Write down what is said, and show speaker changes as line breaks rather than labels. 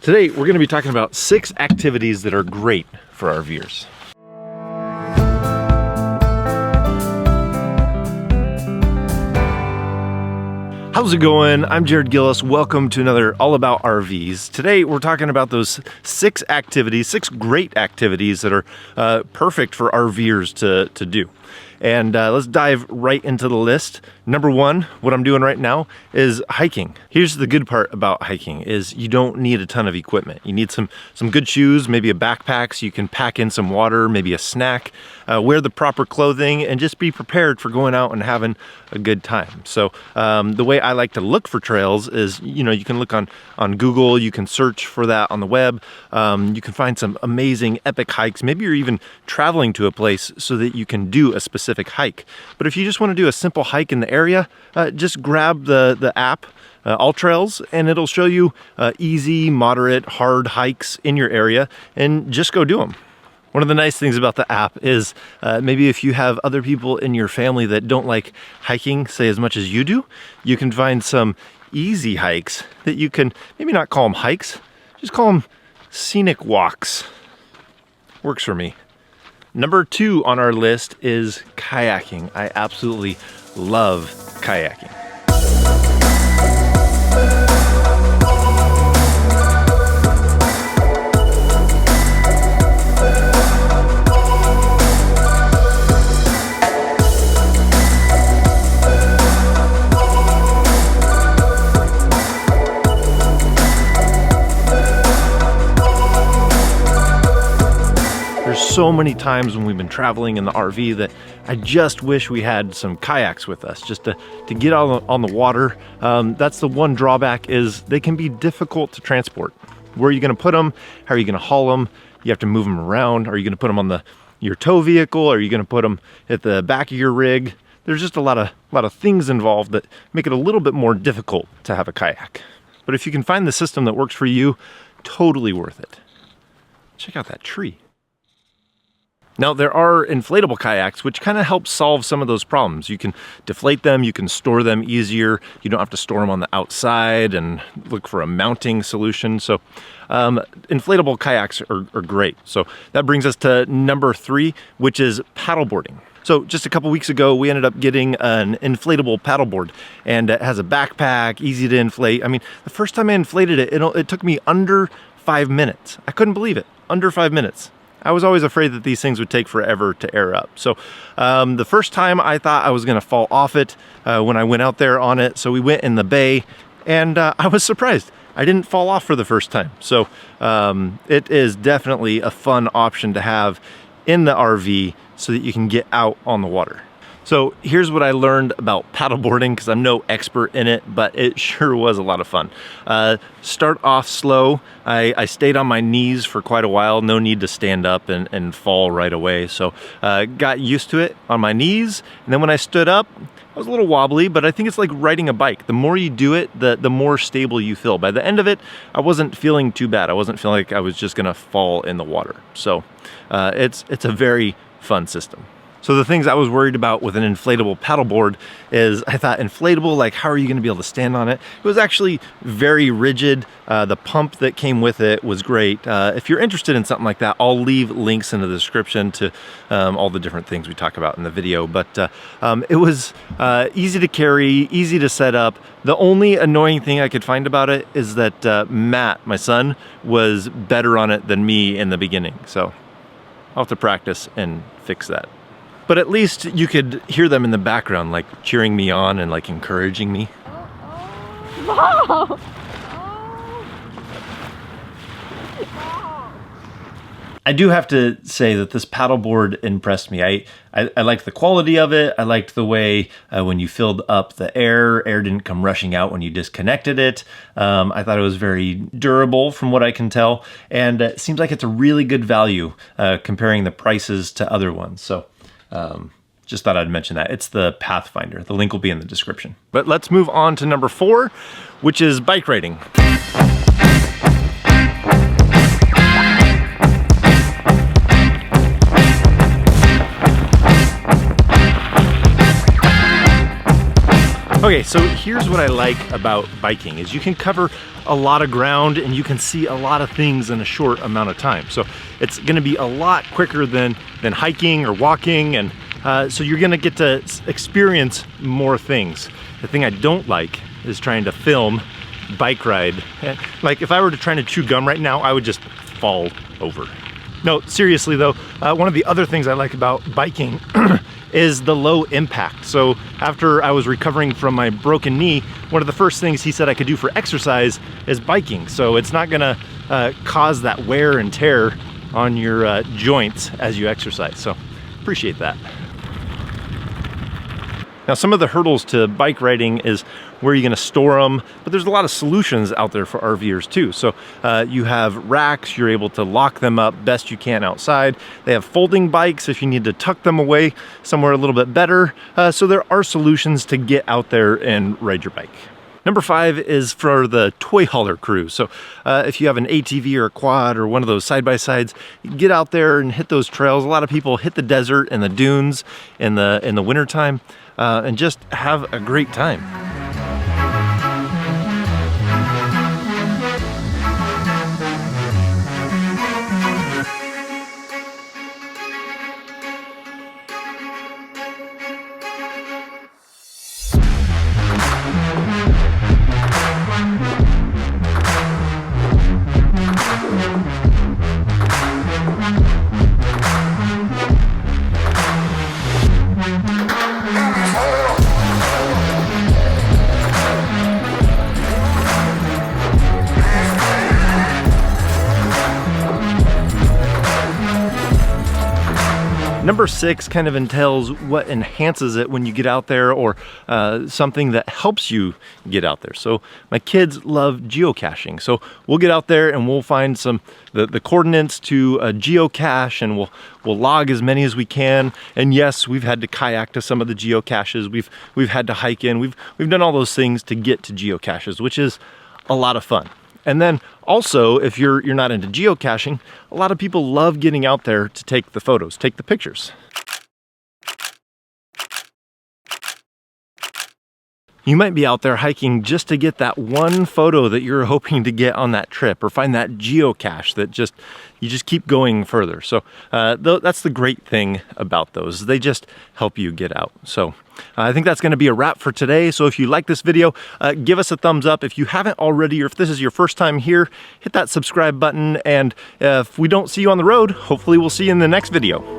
Today, we're going to be talking about 6 activities that are great for RVers. How's it going? I'm Jared Gillis. Welcome to another All About RVs. Today, we're talking about those 6 great activities that are perfect for RVers to do. And let's dive right into the list. Number 1, what I'm doing right now is hiking. Here's the good part about hiking is you don't need a ton of equipment. You need some good shoes, maybe a backpack so you can pack in some water, maybe a snack, wear the proper clothing, and just be prepared for going out and having a good time. So the way I like to look for trails is, you can look on Google, you can search for that on the web. You can find some amazing epic hikes. Maybe you're even traveling to a place so that you can do a specific hike. But if you just want to do a simple hike in the area, just grab the app, All Trails, and it'll show you easy, moderate, hard hikes in your area, and just go do them. One of the nice things about the app is maybe if you have other people in your family that don't like hiking, say as much as you do, you can find some easy hikes that you can maybe not call them hikes, just call them scenic walks. Works for me. Number 2 on our list is kayaking. I absolutely love kayaking. So many times when we've been traveling in the RV that I just wish we had some kayaks with us just to get on the water. That's the one drawback is they can be difficult to transport. Where are you going to put them? How are you going to haul them? You have to move them around. Are you going to put them on your tow vehicle? Are you going to put them at the back of your rig? There's just a lot of things involved that make it a little bit more difficult to have a kayak. But if you can find the system that works for you, totally worth it. Check out that tree. Now, there are inflatable kayaks, which kind of help solve some of those problems. You can deflate them, you can store them easier. You don't have to store them on the outside and look for a mounting solution. So inflatable kayaks are great. So that brings us to number 3, which is paddleboarding. So just a couple weeks ago, we ended up getting an inflatable paddleboard, and it has a backpack, easy to inflate. I mean, the first time I inflated it, it took me under 5 minutes. I couldn't believe it, under 5 minutes. I was always afraid that these things would take forever to air up. So the first time I thought I was gonna fall off it when I went out there on it. So we went in the bay and I was surprised. I didn't fall off for the first time. So it is definitely a fun option to have in the RV so that you can get out on the water. So here's what I learned about paddleboarding, because I'm no expert in it, but it sure was a lot of fun. Start off slow. I stayed on my knees for quite a while. No need to stand up and fall right away. So got used to it on my knees. And then when I stood up, I was a little wobbly, but I think it's like riding a bike. The more you do it, the more stable you feel. By the end of it, I wasn't feeling too bad. I wasn't feeling like I was just gonna fall in the water. So it's a very fun system. So the things I was worried about with an inflatable paddleboard is I thought inflatable, like how are you gonna be able to stand on it? It was actually very rigid. The pump that came with it was great. If you're interested in something like that, I'll leave links in the description to all the different things we talk about in the video. But it was easy to carry, easy to set up. The only annoying thing I could find about it is that Matt, my son, was better on it than me in the beginning. So I'll have to practice and fix that. But at least you could hear them in the background, like cheering me on and like encouraging me.
Oh.
I do have to say that this paddleboard impressed me. I liked the quality of it. I liked the way when you filled up the air didn't come rushing out when you disconnected it. I thought it was very durable from what I can tell. And it seems like it's a really good value comparing the prices to other ones. So just thought I'd mention that. It's the Pathfinder. The link will be in the description. But let's move on to number 4, which is bike riding. Okay, so here's what I like about biking is you can cover a lot of ground and you can see a lot of things in a short amount of time. So it's gonna be a lot quicker than hiking or walking, and so you're gonna get to experience more things. The thing I don't like is trying to film bike ride. Like if I were to try to chew gum right now, I would just fall over. No, seriously though, one of the other things I like about biking is the low impact. So after I was recovering from my broken knee, one of the first things he said I could do for exercise is biking. So it's not gonna cause that wear and tear on your joints as you exercise. So appreciate that. Now, some of the hurdles to bike riding is where you're gonna store them, but there's a lot of solutions out there for RVers too. So you have racks, you're able to lock them up best you can outside. They have folding bikes if you need to tuck them away somewhere a little bit better. So there are solutions to get out there and ride your bike. Number 5 is for the toy hauler crew. So if you have an ATV or a quad or one of those side-by-sides, get out there and hit those trails. A lot of people hit the desert and the dunes in the wintertime and just have a great time. Number 6 kind of entails what enhances it when you get out there, or something that helps you get out there. So my kids love geocaching. So we'll get out there and we'll find the coordinates to a geocache, and we'll log as many as we can. And yes, we've had to kayak to some of the geocaches. We've had to hike in. We've done all those things to get to geocaches, which is a lot of fun. And then also, if you're not into geocaching, a lot of people love getting out there to take the photos, take the pictures. You might be out there hiking just to get that one photo that you're hoping to get on that trip, or find that geocache that you just keep going further. So that's the great thing about those. They just help you get out. So I think that's going to be a wrap for today. So if you like this video, give us a thumbs up. If you haven't already, or if this is your first time here, hit that subscribe button. And if we don't see you on the road, hopefully we'll see you in the next video.